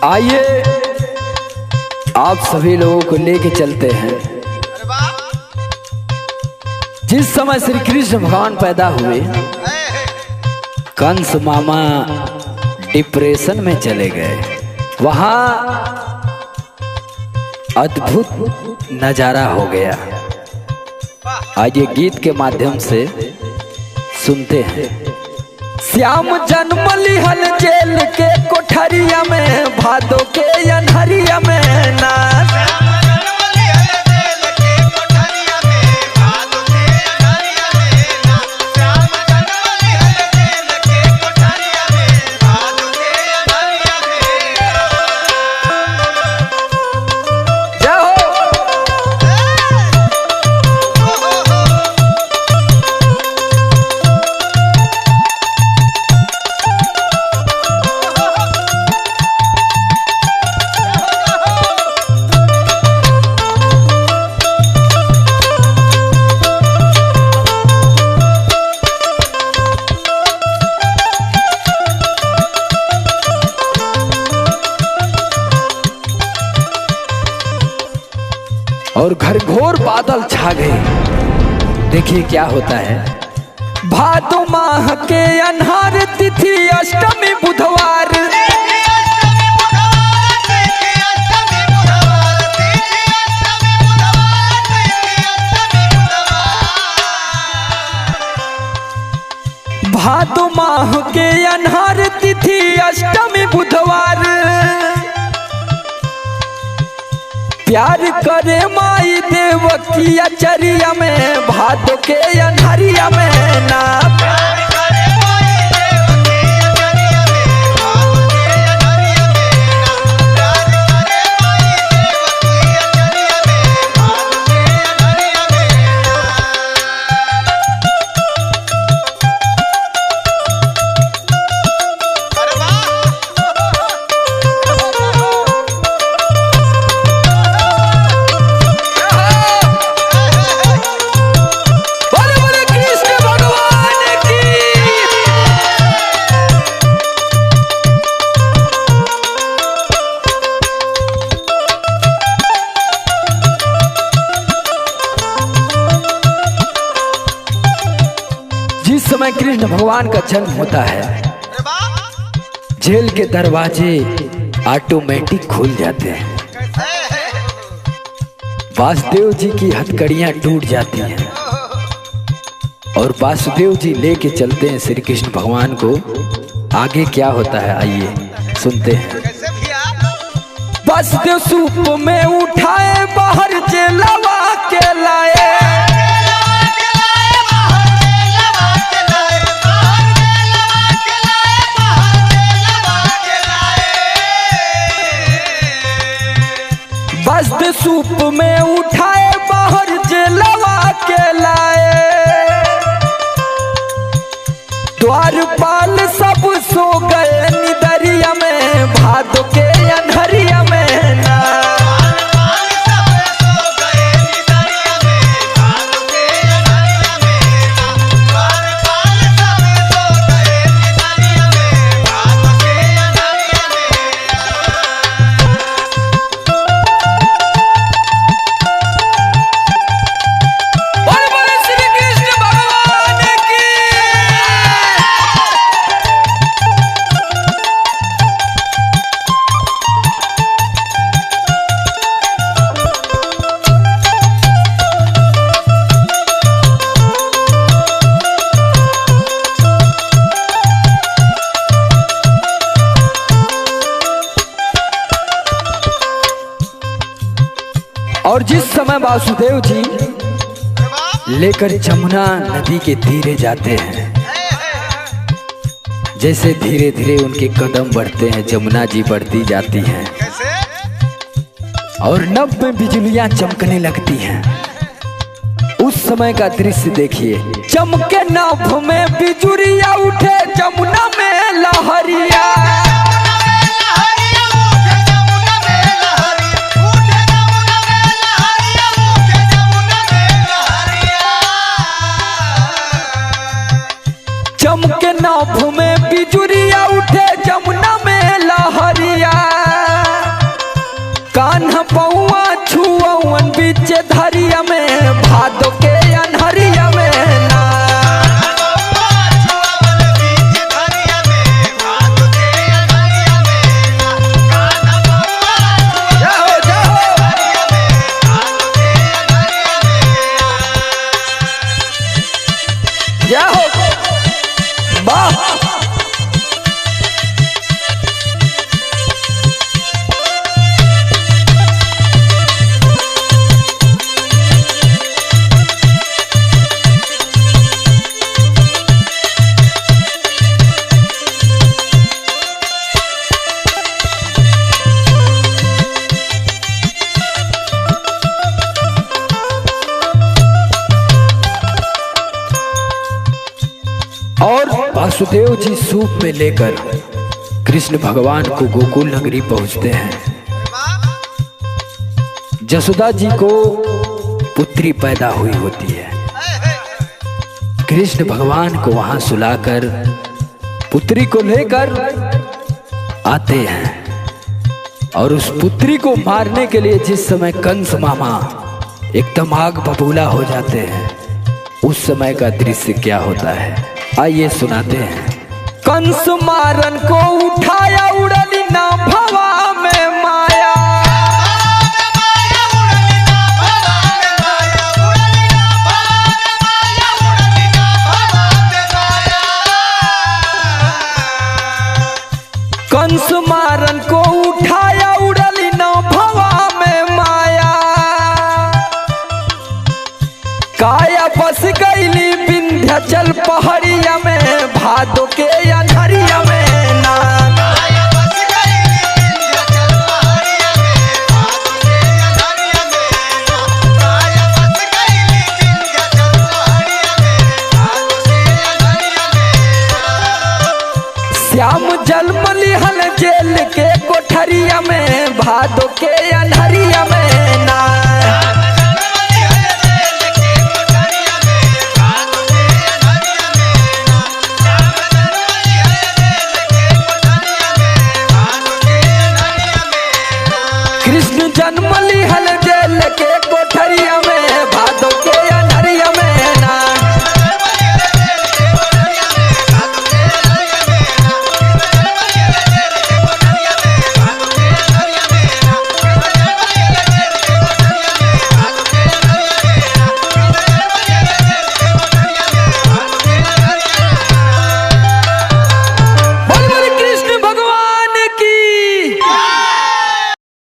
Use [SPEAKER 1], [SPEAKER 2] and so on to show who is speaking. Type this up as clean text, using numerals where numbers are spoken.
[SPEAKER 1] आइए आप सभी लोगों को लेके चलते हैं जिस समय श्री कृष्ण भगवान पैदा हुए। कंस मामा डिप्रेशन में चले गए। वहां अद्भुत नजारा हो गया। आइए गीत के माध्यम से सुनते हैं। श्याम जन्म लिहल जेल के कोठरिया में, भादो के अनहरिया में ना। और घनघोर बादल छा गए। देखिए क्या होता है। भादो माह के अनहार तिथि अष्टमी बुधवार, भादो माह के अनहार तिथि अष्टमी बुधवार। प्यार करे माई देवकी अचरिया में, भादो के अनहरिया में ना। जिस समय कृष्ण भगवान का जन्म होता है, जेल के दरवाजे ऑटोमेटिक खुल जाते हैं। वासुदेव जी की हथकड़ियां टूट जाती हैं और वासुदेव जी लेके चलते हैं श्री कृष्ण भगवान को। आगे क्या होता है आइए सुनते हैं। वासुदेव सूप में उठाए बाहर जेलवा के लाए, वासुदेव सूप में उठाए बाहर जेलवा के लाए। द्वारपाल सब सो गए निदरिया में, भादो के अनहरिया में ना। और जिस समय वासुदेव जी लेकर जमुना नदी के तीरे जाते हैं, जैसे धीरे धीरे उनके कदम बढ़ते हैं, जमुना जी बढ़ती जाती हैं और नभ में बिजलियां चमकने लगती हैं। उस समय का दृश्य देखिए। चमके नभ में बिजुरिया उठे जमुना में लहरिया, चमके नभ में बिजुरिया उठे जमुना में लहरिया। बीच धरिया में भादो के अनहरिया में ना। और वासुदेव जी सूप में लेकर कृष्ण भगवान को गोकुल नगरी पहुंचते हैं। जसोदा जी को पुत्री पैदा हुई होती है। कृष्ण भगवान को वहां सुलाकर पुत्री को लेकर आते हैं और उस पुत्री को मारने के लिए जिस समय कंस मामा एकदम आग बबूला हो जाते हैं, उस समय का दृश्य क्या होता है आइए सुनाते हैं। कंस मारन को उठाया उड़ली ना भवा में माया, कंस मारन को उठाया उड़ली ना भवा में माया, काया बस गईली विंध्याचल पहाड़िया में भादो के अनहरिया में ना। श्याम जलमली हल जेल के कोठरिया में भादो के अनहरिया में ना।